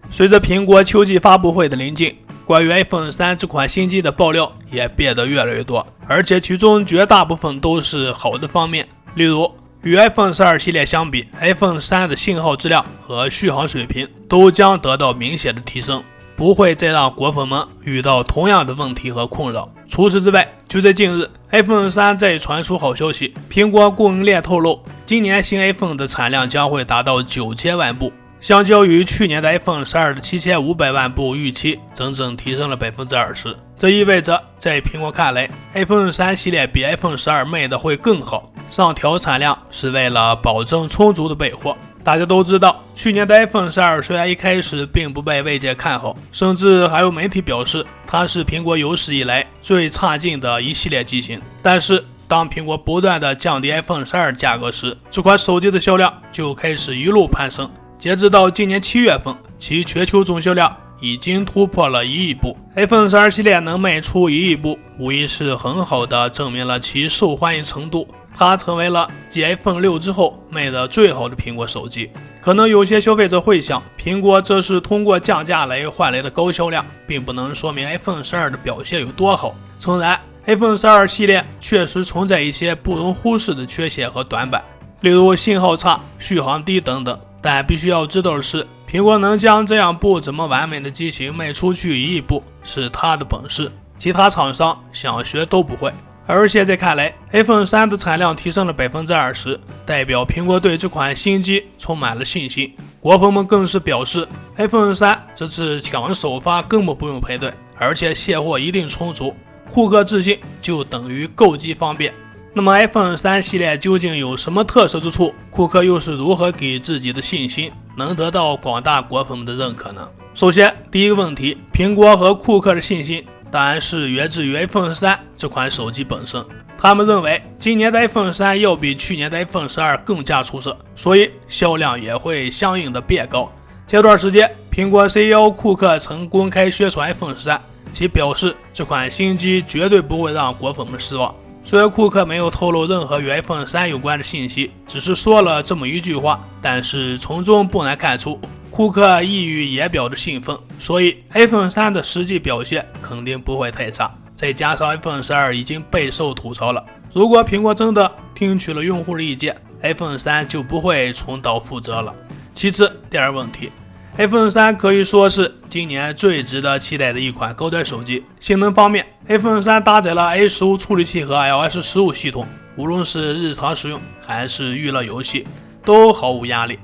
随着苹果秋季发布会的临近，关于 iPhone 3这款新机的爆料也变得越来越多，而且其中绝大部分都是好的方面。例如，与 iPhone 12系列相比， iPhone 3的信号质量和续航水平都将得到明显的提升，不会再让果粉们遇到同样的问题和困扰。除此之外，就在近日 iPhone 3再传出好消息，苹果供应链透露，今年新 iPhone 的产量将会达到9000万部，相较于去年的 iPhone 12的7500万部预期，整整提升了 20%。 这意味着在苹果看来， iPhone 3系列比 iPhone 12卖的会更好，上调产量是为了保证充足的备货。大家都知道，去年的 iPhone 12虽然一开始并不被外界看好，甚至还有媒体表示它是苹果有史以来最差劲的一系列机型，但是当苹果不断的降低 iPhone 12价格时，这款手机的销量就开始一路攀升。截止到今年7月份，其全球总销量已经突破了1亿部。iPhone 12系列能卖出1亿部，无疑是很好的证明了其受欢迎程度，它成为了继 iPhone 6之后卖的最好的苹果手机。可能有些消费者会想，苹果这是通过降价来换来的高销量，并不能说明 iPhone 12的表现有多好。诚然， iPhone 12系列确实存在一些不容忽视的缺陷和短板，例如信号差、续航低等等。但必须要知道的是，苹果能将这样不怎么完美的机型卖出去1亿部是它的本事，其他厂商想学都不会。而现在看来， iPhone 3的产量提升了 20%， 代表苹果对这款新机充满了信心。果粉们更是表示， iPhone 3这次抢首发根本不用排队，而且卸货一定充足，库克自信就等于购机方便。那么 iPhone 3系列究竟有什么特色之处？库克又是如何给自己的信心能得到广大果粉们的认可呢？首先，第一个问题，苹果和库克的信心当然是源自于 iPhone 3这款手机本身。他们认为今年的 iPhone 3要比去年的 iPhone 12更加出色，所以销量也会相应的变高。前段时间，苹果 CEO 库克曾公开宣传 iPhone 13，其表示这款新机绝对不会让果粉们失望。虽然库克没有透露任何与 iPhone 3有关的信息，只是说了这么一句话，但是从中不难看出库克溢于言表的兴奋，所以 iPhone 3的实际表现肯定不会太差。再加上 iPhone 12已经备受吐槽了，如果苹果真的听取了用户的意见， iPhone 3就不会重蹈覆辙了。其次，第二问题， iPhone 3可以说是今年最值得期待的一款高端手机。性能方面， iPhone 3搭载了 A15 处理器和 iOS 15系统，无论是日常使用还是娱乐游戏都毫无压力。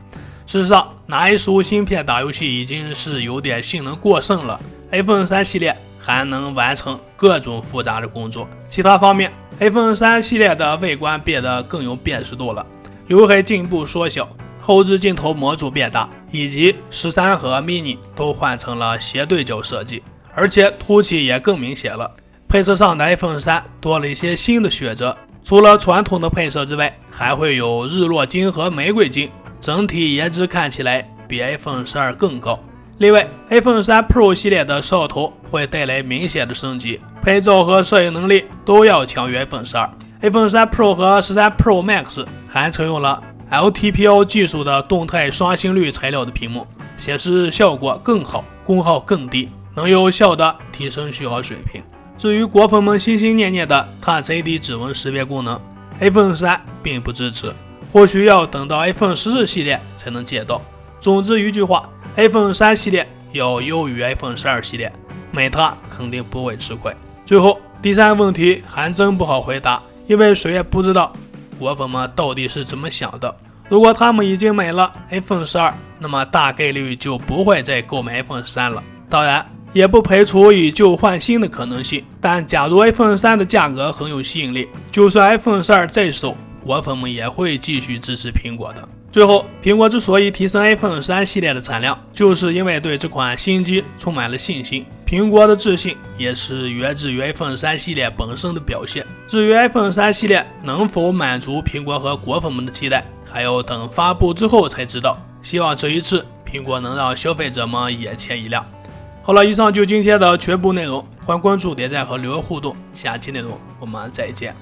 事实上，拿 A15 芯片打游戏已经是有点性能过剩了， iPhone 3系列还能完成各种复杂的工作。其他方面， iPhone 3系列的外观变得更有辨识度了，刘海进一步缩小，后置镜头模组变大，以及13和 mini 都换成了斜对角设计，而且凸起也更明显了。配色上的 iPhone 3多了一些新的选择，除了传统的配色之外，还会有日落金和玫瑰金，整体颜值看起来比 iPhone 12更高。另外， iPhone 3 Pro 系列的摄像头会带来明显的升级，拍照和摄影能力都要强于 iPhone 12。iPhone 3 Pro 和13 Pro Max 还采用了 LTPO 技术的动态双芯率材料的屏幕，显示效果更好，功耗更低，能有效的提升续航水平。至于果粉们心心念念的 Touch ID 指纹识别功能， iPhone 3并不支持，或许要等到 iPhone 14系列才能见到。总之一句话， iPhone 3系列要优于 iPhone 12系列，买它肯定不会吃亏。最后，第三个问题还真不好回答，因为谁也不知道果粉们到底是怎么想的。如果他们已经买了 iPhone 12，那么大概率就不会再购买 iPhone 13了。当然，也不排除以旧换新的可能性，但假如 iPhone 3的价格很有吸引力，就算 iPhone 12在手，果粉们也会继续支持苹果的。最后，苹果之所以提升 iPhone 3系列的产量，就是因为对这款新机充满了信心。苹果的自信也是源自于 iPhone 3系列本身的表现。至于 iPhone 3系列能否满足苹果和果粉们的期待，还要等发布之后才知道。希望这一次苹果能让消费者们眼前一亮。好了，以上就今天的全部内容，欢迎关注、点赞和留言互动，下期内容我们再见。